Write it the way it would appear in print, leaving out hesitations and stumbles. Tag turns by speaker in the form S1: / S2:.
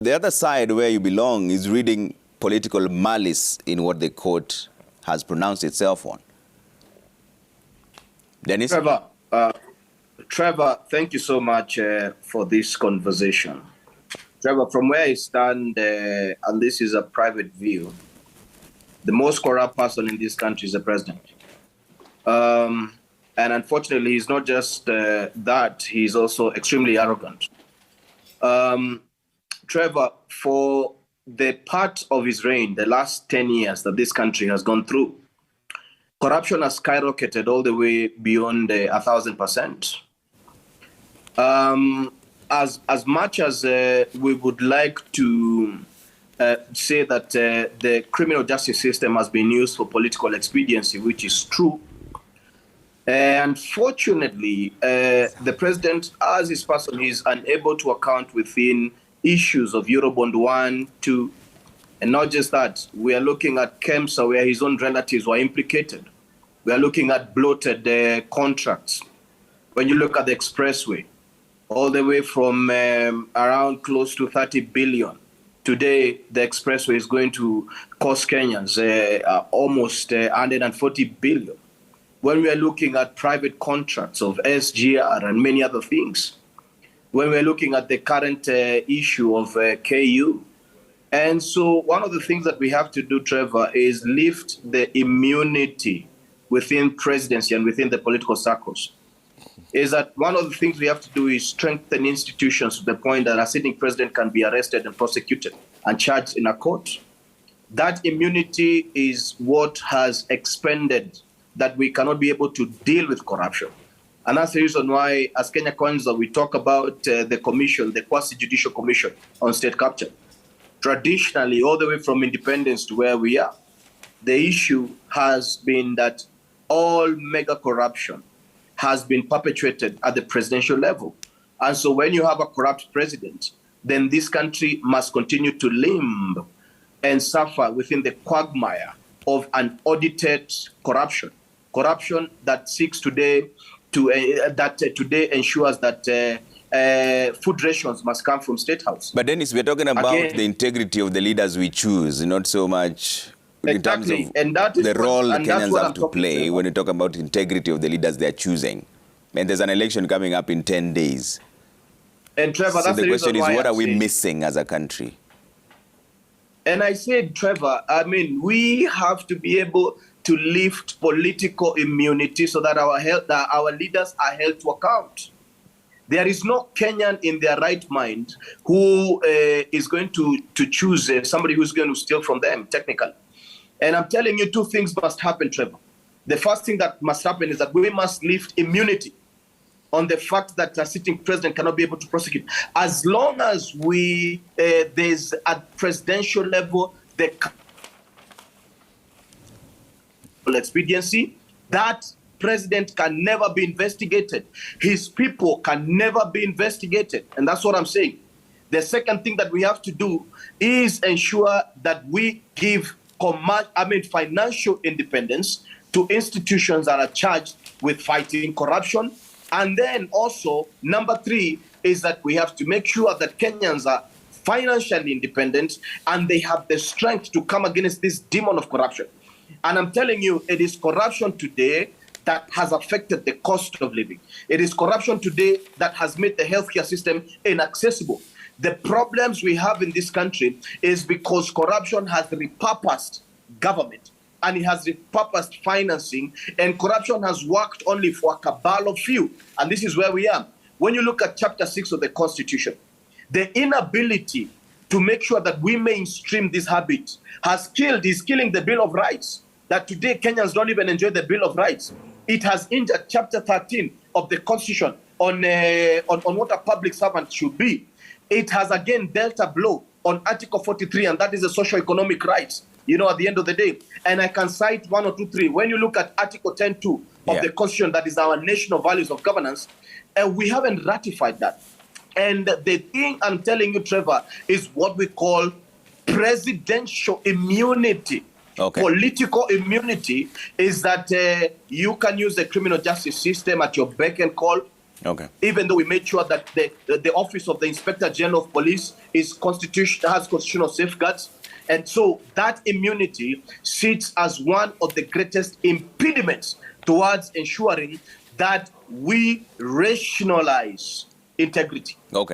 S1: the other side where you belong is reading political malice in what the court has pronounced itself on. Dennis?
S2: Trevor, thank you so much for this conversation. Trevor, from where I stand, and this is a private view, the most corrupt person in this country is the president. And unfortunately, he's not just that, he's also extremely arrogant. Trevor, for the part of his reign, the last 10 years that this country has gone through, corruption has skyrocketed all the way beyond 1,000%. As much as we would like to say that the criminal justice system has been used for political expediency, which is true, unfortunately, the president, as his person, is unable to account within issues of Eurobond 1, 2, and not just that. We are looking at KEMSA, where his own relatives were implicated. We are looking at bloated contracts. When you look at the expressway, all the way from around close to 30 billion. Today, the expressway is going to cost Kenyans almost 140 billion. When we are looking at private contracts of SGR and many other things, when we're looking at the current issue of KU. And so one of the things that we have to do, Trevor, is lift the immunity within presidency and within the political circles. Is that one of the things we have to do is strengthen institutions to the point that a sitting president can be arrested and prosecuted and charged in a court. That immunity is what has expended that we cannot be able to deal with corruption. And that's the reason why, as Kenya Kwanza, we talk about the commission, the quasi-judicial commission on state capture. Traditionally, all the way from independence to where we are, the issue has been that all mega corruption has been perpetrated at the presidential level. And so when you have a corrupt president, then this country must continue to limp and suffer within the quagmire of an audited corruption. Corruption that seeks today to today ensures that food rations must come from State House.
S1: But Dennis, we're talking about the integrity of the leaders we choose, not so much in terms of the role Kenyans have to play when you talk about integrity of the leaders they're choosing. And there's an election coming up in 10 days.
S2: And Trevor,
S1: so the question is, what are we missing as a country?
S2: And I said, Trevor, I mean, we have to be able to lift political immunity so that our leaders are held to account. There is no Kenyan in their right mind who is going to choose somebody who's going to steal from them, technically. And I'm telling you, two things must happen, Trevor. The first thing that must happen is that we must lift immunity on the fact that a sitting president cannot be able to prosecute. As long as there's at presidential level, the expediency, that president can never be investigated. His people can never be investigated. And that's what I'm saying. The second thing that we have to do is ensure that we give financial independence to institutions that are charged with fighting corruption. And then also, number three is that we have to make sure that Kenyans are financially independent and they have the strength to come against this demon of corruption. And I'm telling you, it is corruption today that has affected the cost of living. It is corruption today that has made the healthcare system inaccessible. The problems we have in this country is because corruption has repurposed government and it has repurposed financing, and corruption has worked only for a cabal of few. And this is where we are. When you look at Chapter 6 of the Constitution, the inability to make sure that we mainstream this habit is killing the Bill of Rights. That today Kenyans don't even enjoy the Bill of Rights. It has injured Chapter 13 of the Constitution on what a public servant should be. It has again dealt a blow on Article 43, and that is the socio-economic rights, at the end of the day. And I can cite 1 or 2, 3. When you look at Article 10.2 of the Constitution, that is our national values of governance, we haven't ratified that. And the thing I'm telling you, Trevor, is what we call presidential immunity.
S1: Okay.
S2: Political immunity is that you can use the criminal justice system at your beck and call.
S1: Okay.
S2: Even though we made sure that the office of the Inspector General of Police has constitutional safeguards. And so that immunity sits as one of the greatest impediments towards ensuring that we rationalize integrity.
S1: Okay.